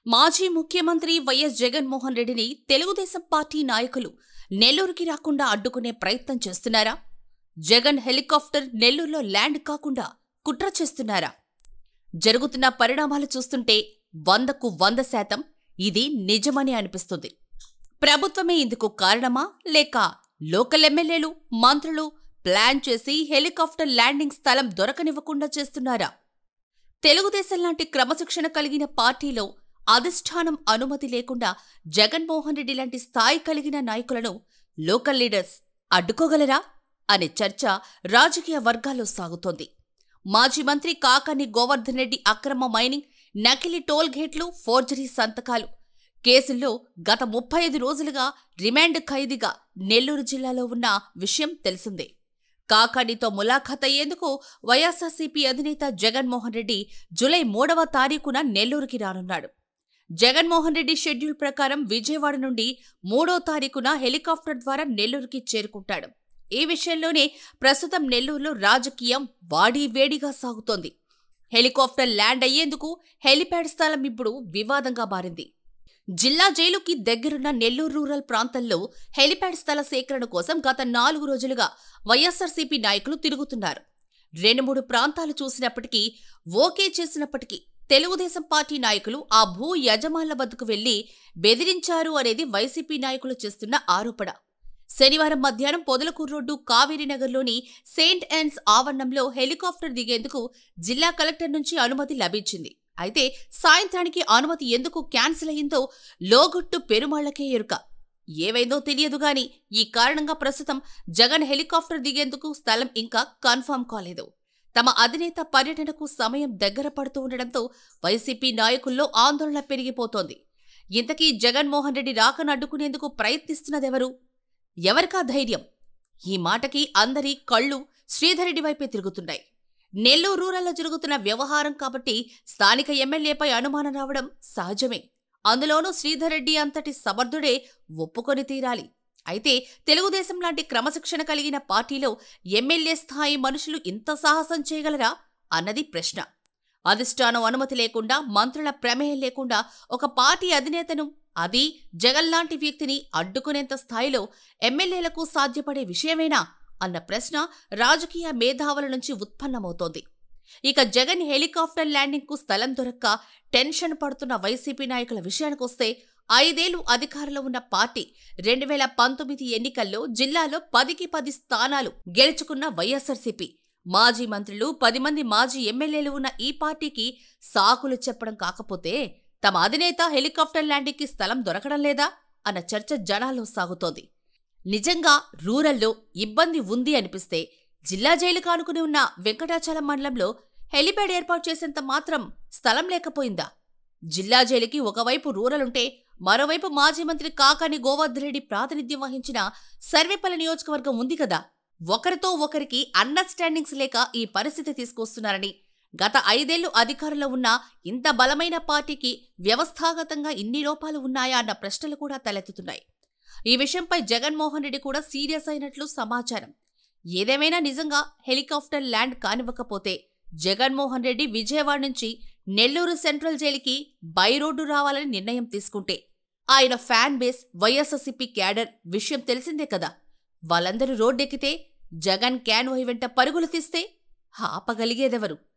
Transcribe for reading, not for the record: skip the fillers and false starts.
మాజీ ముఖ్యమంత్రి వైఎస్ జగన్మోహన్ రెడ్డిని తెలుగుదేశం పార్టీ నాయకులు నెల్లూరుకి రాకుండా అడ్డుకునే ప్రయత్నం చేస్తున్నారా? జగన్ హెలికాప్టర్ నెల్లూరులో ల్యాండ్ కాకుండా కుట్ర చేస్తున్నారా? జరుగుతున్న పరిణామాలు చూస్తుంటే 100కు 100% ఇది నిజమని అనిపిస్తుంది. ప్రభుత్వమే ఇందుకు కారణమా, లేక లోకల్ ఎమ్మెల్యేలు, మంత్రులు ప్లాన్ చేసి హెలికాప్టర్ ల్యాండింగ్ స్థలం దొరకనివ్వకుండా చేస్తున్నారా? తెలుగుదేశం లాంటి క్రమశిక్షణ కలిగిన పార్టీలో అధిష్టానం అనుమతి లేకుండా జగన్మోహన్ రెడ్డి లాంటి స్థాయి కలిగిన నాయకులను లోకల్ లీడర్స్ అడ్డుకోగలరా అనే చర్చ రాజకీయ వర్గాల్లో సాగుతోంది. మాజీ మంత్రి కాకాని గోవర్ధన్ రెడ్డి అక్రమ మైనింగ్, నకిలీ టోల్ గేట్లు, ఫోర్జరీ సంతకాలు కేసుల్లో గత 35 రోజులుగా రిమాండ్ ఖైదీగా నెల్లూరు జిల్లాలో ఉన్న విషయం తెలిసిందే. కాకానితో ములాఖాత్ అయ్యేందుకు వైఎస్ఆర్సీపీ అధినేత జగన్మోహన్ రెడ్డి జూలై 3వ తారీఖున నెల్లూరుకి రానున్నాడు. జగన్మోహన్ రెడ్డి షెడ్యూల్ ప్రకారం విజయవాడ నుండి 3వ తారీఖున హెలికాప్టర్ ద్వారా నెల్లూరుకి చేరుకుంటాడు. ఈ విషయంలోనే ప్రస్తుతం నెల్లూరులో రాజకీయం వాడీవేడిగా సాగుతోంది. హెలికాప్టర్ ల్యాండ్ అయ్యేందుకు హెలిప్యాడ్ స్థలం ఇప్పుడు వివాదంగా మారింది. జిల్లా జైలుకి దగ్గరున్న నెల్లూరు రూరల్ ప్రాంతంలో హెలిప్యాడ్ స్థల సేకరణ కోసం గత 4 రోజులుగా వైఎస్ఆర్సీపీ నాయకులు తిరుగుతున్నారు. 2-3 ప్రాంతాలు చూసినప్పటికీ, ఓకే చేసినప్పటికీ తెలుగుదేశం పార్టీ నాయకులు ఆ భూ యజమానుల వద్దకు వెళ్లి బెదిరించారు అనేది వైసీపీ నాయకులు చేస్తున్న ఆరోపణ. శనివారం మధ్యాహ్నం పొదలకూరు రోడ్డు కావేరీనగర్లోని సెయింట్ యాన్స్ ఆవరణంలో హెలికాప్టర్ దిగేందుకు జిల్లా కలెక్టర్ నుంచి అనుమతి లభించింది. అయితే సాయంత్రానికి అనుమతి ఎందుకు క్యాన్సిల్ అయిందో లోగొట్టు పెరుమాళ్లకే ఎరుక. ఏవైందో తెలియదుగాని ఈ కారణంగా ప్రస్తుతం జగన్ హెలికాప్టర్ దిగేందుకు స్థలం ఇంకా కన్ఫర్మ్ కాలేదు. తమ అధినేత పర్యటనకు సమయం దగ్గర పడుతూ ఉండడంతో వైసీపీ నాయకుల్లో ఆందోళన పెరిగిపోతోంది. ఇంతకీ జగన్మోహన్ రెడ్డి రాకను అడ్డుకునేందుకు ప్రయత్నిస్తున్నదెవరు? ఎవరికా ధైర్యం? ఈ మాటకి అందరి కళ్ళు శ్రీధర్రెడ్డి వైపే తిరుగుతున్నాయి. నెల్లూరు రూరల్లో జరుగుతున్న వ్యవహారం కాబట్టి స్థానిక ఎమ్మెల్యేపై అనుమానం రావడం సహజమే. అందులోనూ శ్రీధర్రెడ్డి అంతటి సమర్థుడే ఒప్పుకొని తీరాలి. అయితే తెలుగుదేశం లాంటి క్రమశిక్షణ కలిగిన పార్టీలో ఎమ్మెల్యే స్థాయి మనుషులు ఇంత సాహసం చేయగలరా అన్నది ప్రశ్న. అధిష్టానం అనుమతి లేకుండా, మంత్రుల ప్రమేయం లేకుండా ఒక పార్టీ అధినేతను, అది జగన్ లాంటి వ్యక్తిని అడ్డుకునేంత స్థాయిలో ఎమ్మెల్యేలకు సాధ్యపడే విషయమేనా అన్న ప్రశ్న రాజకీయ మేధావుల నుంచి ఉత్పన్నమవుతోంది. ఇక జగన్ హెలికాప్టర్ ల్యాండింగ్కు స్థలం దొరక్క టెన్షన్ పడుతున్న వైసీపీ నాయకుల విషయానికొస్తే, 5 ఏళ్లు అధికారంలో ఉన్న పార్టీ 2019 ఎన్నికల్లో జిల్లాలో 10కి 10 స్థానాలు గెలుచుకున్న వైఎస్ఆర్సీపీ, మాజీ మంత్రులు, 10 మంది మాజీ ఎమ్మెల్యేలు ఉన్న ఈ పార్టీకి సాకులు చెప్పడం కాకపోతే తమ అధినేత హెలికాప్టర్ ల్యాండింగ్కి స్థలం దొరకడం లేదా అన్న చర్చ జనాల్లో సాగుతోంది. నిజంగా రూరల్లో ఇబ్బంది ఉంది అనిపిస్తే జిల్లా జైలుకు ఆనుకుని ఉన్న వెంకటాచలం మండలంలో హెలిప్యాడ్ ఏర్పాటు చేసేంత మాత్రం స్థలం లేకపోయిందా? జిల్లా జైలుకి ఒకవైపు రూరల్ ఉంటే, మరోవైపు మాజీ మంత్రి కాకాని గోవర్ధన్ రెడ్డి ప్రాతినిధ్యం వహించిన సర్వేపల్లి నియోజకవర్గం ఉంది కదా. ఒకరితో ఒకరికి అండర్స్టాండింగ్స్ లేక ఈ పరిస్థితి తీసుకొస్తున్నారని, గత 5 ఏళ్లు అధికారంలో ఉన్న ఇంత బలమైన పార్టీకి వ్యవస్థాగతంగా ఇన్ని లోపాలు ఉన్నాయా అన్న ప్రశ్నలు కూడా తలెత్తుతున్నాయి. ఈ విషయంపై జగన్మోహన్ రెడ్డి కూడా సీరియస్ అయినట్లు సమాచారం. ఏదేమైనా నిజంగా హెలికాప్టర్ ల్యాండ్ కానివ్వకపోతే జగన్మోహన్ రెడ్డి విజయవాడ నుంచి నెల్లూరు సెంట్రల్ జైలుకి బై రోడ్డు రావాలని నిర్ణయం తీసుకుంటే, ఆయన ఫ్యాన్ బేస్ వైఎస్ఆర్సీపీ క్యాడర్ విషయం తెలిసిందే కదా. వాళ్ళందరూ రోడ్డెక్కితే, జగన్ క్యాన్వాయ్ వెంట పరుగులు తీస్తే ఆపగలిగేదెవరు?